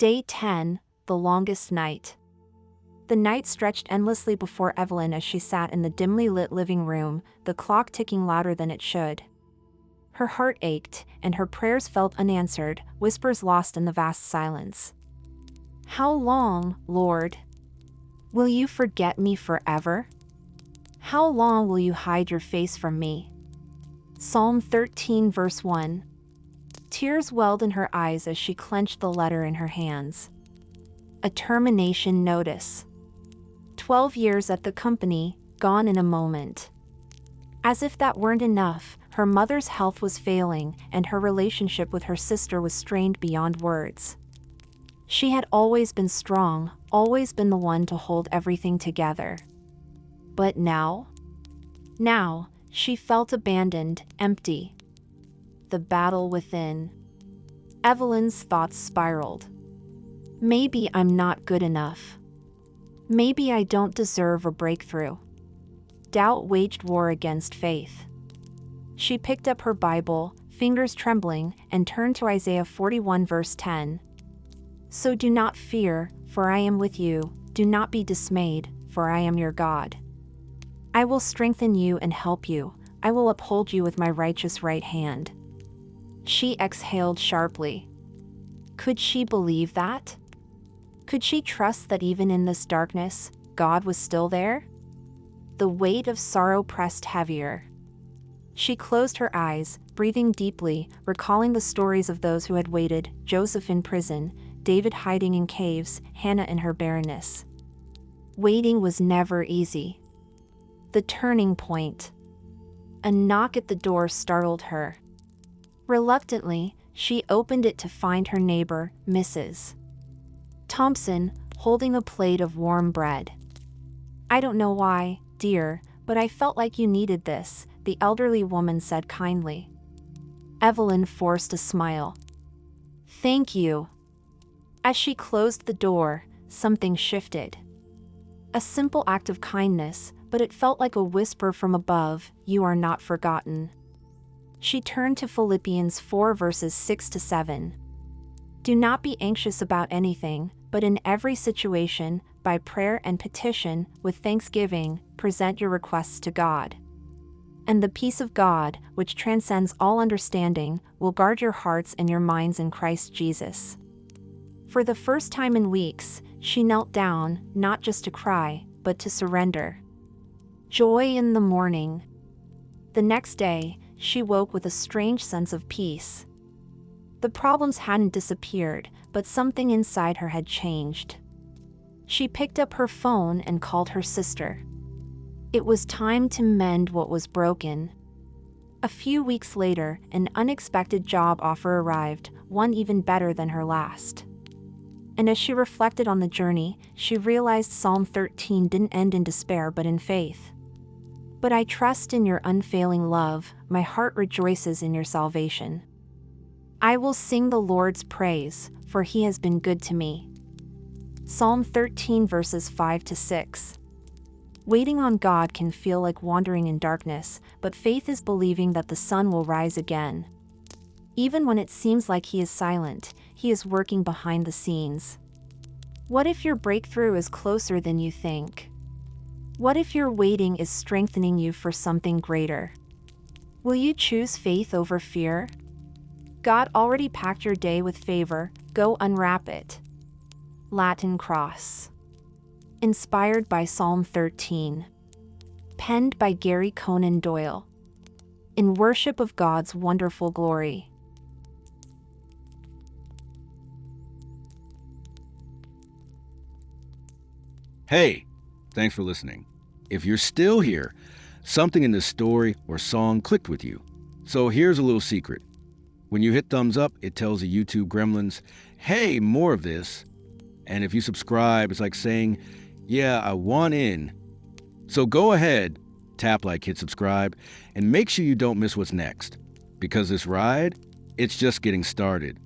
Day 10, the longest night. The night stretched endlessly before Evelyn as she sat in the dimly lit living room, the clock ticking louder than it should. Her heart ached, and her prayers felt unanswered, whispers lost in the vast silence. How long, Lord? Will you forget me forever? How long will you hide your face from me? Psalm 13 verse 1. Tears welled in her eyes as she clenched the letter in her hands. A termination notice. 12 years at the company, gone in a moment. As if that weren't enough, her mother's health was failing, and her relationship with her sister was strained beyond words. She had always been strong, always been the one to hold everything together. But now? Now, she felt abandoned, empty. The battle within. Evelyn's thoughts spiraled. Maybe I'm not good enough. Maybe I don't deserve a breakthrough. Doubt waged war against faith. She picked up her Bible, fingers trembling, and turned to Isaiah 41 verse 10. So do not fear, for I am with you. Do not be dismayed, for I am your God. I will strengthen you and help you. I will uphold you with my righteous right hand. She exhaled sharply. Could she believe that? Could she trust that even in this darkness, God was still there? The weight of sorrow pressed heavier. She closed her eyes, breathing deeply, recalling the stories of those who had waited, Joseph in prison, David hiding in caves, Hannah in her barrenness. Waiting was never easy. The turning point. A knock at the door startled her. Reluctantly, she opened it to find her neighbor, Mrs. Thompson, holding a plate of warm bread. I don't know why, dear, but I felt like you needed this, the elderly woman said kindly. Evelyn forced a smile. Thank you. As she closed the door, something shifted. A simple act of kindness, but it felt like a whisper from above, you are not forgotten. She turned to Philippians 4 verses 6 to 7. Do not be anxious about anything, but in every situation, by prayer and petition, with thanksgiving, present your requests to God. And the peace of God, which transcends all understanding, will guard your hearts and your minds in Christ Jesus. For the first time in weeks, she knelt down, not just to cry, but to surrender. Joy in the morning. The next day, she woke with a strange sense of peace. The problems hadn't disappeared, but something inside her had changed. She picked up her phone and called her sister. It was time to mend what was broken. A few weeks later, an unexpected job offer arrived, one even better than her last. And as she reflected on the journey, she realized Psalm 13 didn't end in despair but in faith. But I trust in your unfailing love, my heart rejoices in your salvation. I will sing the Lord's praise, for he has been good to me. Psalm 13 verses 5 to 6. Waiting on God can feel like wandering in darkness, but faith is believing that the sun will rise again. Even when it seems like he is silent, he is working behind the scenes. What if your breakthrough is closer than you think? What if your waiting is strengthening you for something greater? Will you choose faith over fear? God already packed your day with favor, go unwrap it. Latin Cross. Inspired by Psalm 13. Penned by Garry Conan Doyle. In worship of God's wonderful glory. Hey, thanks for listening. If you're still here, something in this story or song clicked with you. So here's a little secret. When you hit thumbs up, it tells the YouTube gremlins, hey, more of this. And if you subscribe, it's like saying, yeah, I want in. So go ahead, tap like, hit subscribe, and make sure you don't miss what's next. Because this ride, it's just getting started.